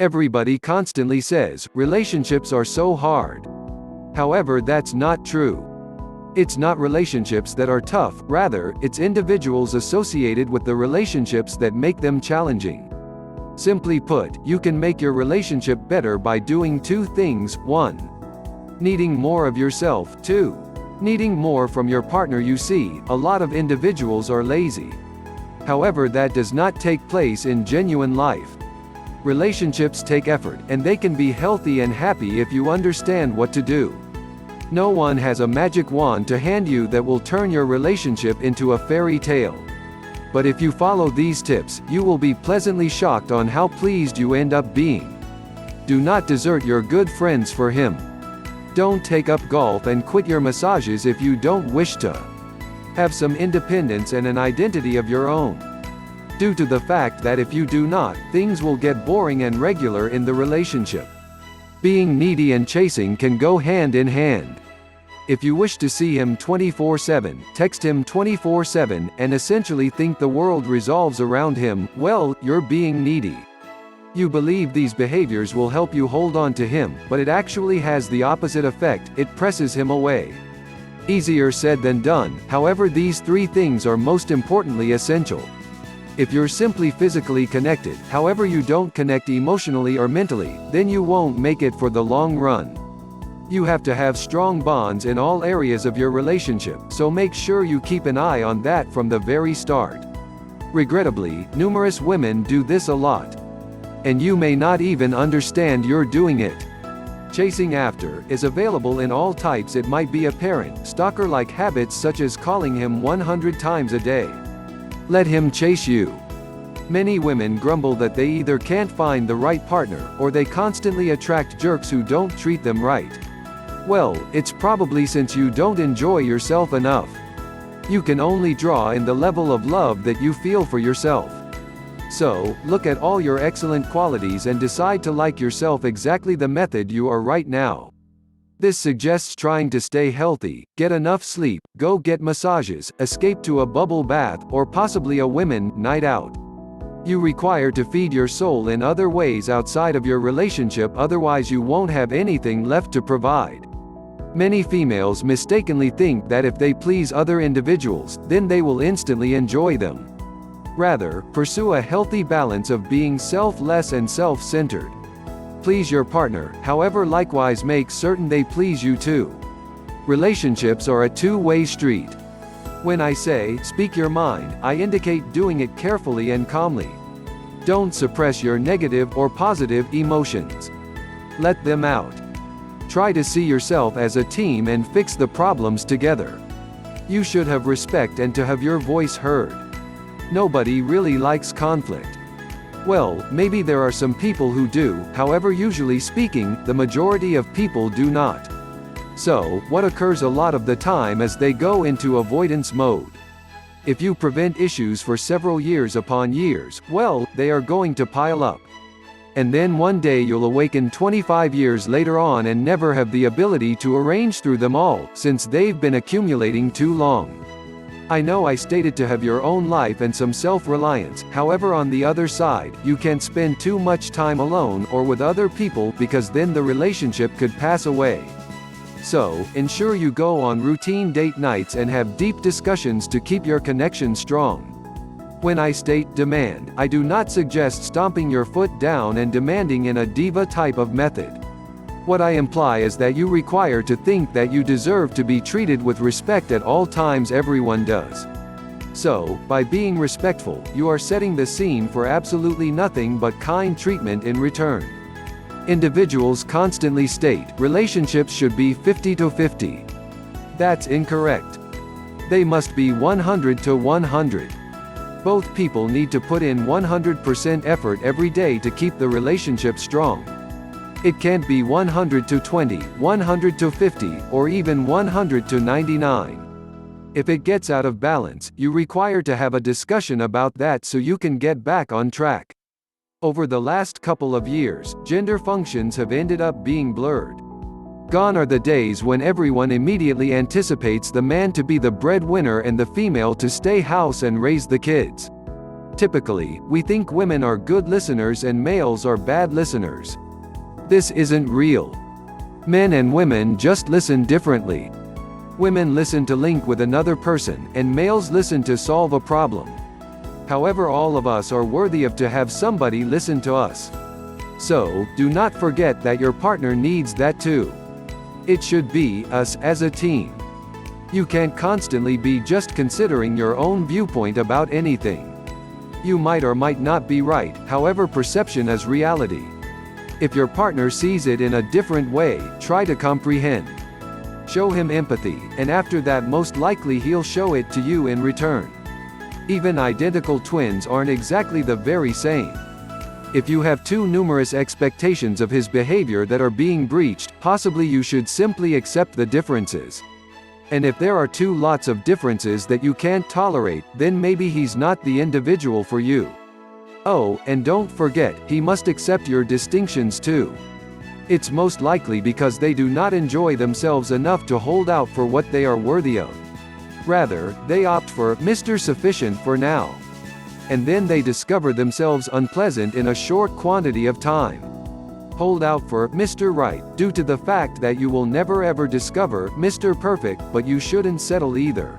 Everybody constantly says, relationships are so hard. However, that's not true. It's not relationships that are tough, rather, it's individuals associated with the relationships that make them challenging. Simply put, you can make your relationship better by doing two things: 1. Needing more of yourself. 2. Needing more from your partner. You see, a lot of individuals are lazy. However, that does not take place in genuine life. Relationships take effort, and they can be healthy and happy if you understand what to do. No one has a magic wand to hand you that will turn your relationship into a fairy tale. But if you follow these tips, you will be pleasantly shocked on how pleased you end up being. Do not desert your good friends for him. Don't take up golf and quit your massages if you don't wish to. Have some independence and an identity of your own. Due to the fact that if you do not, things will get boring and regular in the relationship. Being needy and chasing can go hand in hand. If you wish to see him 24/7, text him 24/7, and essentially think the world revolves around him, well, you're being needy. You believe these behaviors will help you hold on to him, but it actually has the opposite effect: it presses him away. Easier said than done, however, these three things are most importantly essential. If you're simply physically connected, however you don't connect emotionally or mentally, then you won't make it for the long run. You have to have strong bonds in all areas of your relationship, so make sure you keep an eye on that from the very start. Regrettably, numerous women do this a lot. And you may not even understand you're doing it. Chasing after is available in all types. It might be apparent, stalker-like habits such as calling him 100 times a day. Let him chase you. Many women grumble that they either can't find the right partner, or they constantly attract jerks who don't treat them right. Well, it's probably since you don't enjoy yourself enough. You can only draw in the level of love that you feel for yourself. So, look at all your excellent qualities and decide to like yourself exactly the method you are right now. This suggests trying to stay healthy, get enough sleep, go get massages, escape to a bubble bath, or possibly a women night out. You require to feed your soul in other ways outside of your relationship, otherwise you won't have anything left to provide. Many females mistakenly think that if they please other individuals, then they will instantly enjoy them. Rather, pursue a healthy balance of being selfless and self-centered. Please your partner, however, likewise make certain they please you too. Relationships are a two-way street. When I say, speak your mind, I indicate doing it carefully and calmly. Don't suppress your negative or positive emotions. Let them out. Try to see yourself as a team and fix the problems together. You should have respect and to have your voice heard. Nobody really likes conflict. Well, maybe there are some people who do, however, usually speaking, the majority of people do not. So, what occurs a lot of the time is they go into avoidance mode. If you prevent issues for several years upon years, well, they are going to pile up. And then one day you'll awaken 25 years later on and never have the ability to arrange through them all, since they've been accumulating too long. I know I stated to have your own life and some self-reliance, however, on the other side, you can't spend too much time alone or with other people, because then the relationship could pass away. So, ensure you go on routine date nights and have deep discussions to keep your connection strong. When I state demand, I do not suggest stomping your foot down and demanding in a diva type of method. What I imply is that you require to think that you deserve to be treated with respect at all times. Everyone does. So, by being respectful, you are setting the scene for absolutely nothing but kind treatment in return. Individuals constantly state, relationships should be 50-50. That's incorrect. They must be 100-100. Both people need to put in 100% effort every day to keep the relationship strong. It can't be 100-20, 100-50, or even 100-99. If it gets out of balance, you require to have a discussion about that so you can get back on track. Over the last couple of years, gender functions have ended up being blurred. Gone are the days when everyone immediately anticipates the man to be the breadwinner and the female to stay house and raise the kids. Typically, we think women are good listeners and males are bad listeners. This isn't real. Men and women just listen differently. Women listen to link with another person, and males listen to solve a problem. However, all of us are worthy of to have somebody listen to us. So, do not forget that your partner needs that too. It should be us as a team. You can't constantly be just considering your own viewpoint about anything. You might or might not be right, however, perception is reality. If your partner sees it in a different way, try to comprehend. Show him empathy, and after that, most likely he'll show it to you in return. Even identical twins aren't exactly the very same. If you have too numerous expectations of his behavior that are being breached, possibly you should simply accept the differences. And if there are too lots of differences that you can't tolerate, then maybe he's not the individual for you. Oh, and don't forget, he must accept your distinctions too. It's most likely because they do not enjoy themselves enough to hold out for what they are worthy of. Rather, they opt for Mr. Sufficient for now. And then they discover themselves unpleasant in a short quantity of time. Hold out for Mr. Right, due to the fact that you will never ever discover Mr. Perfect, but you shouldn't settle either.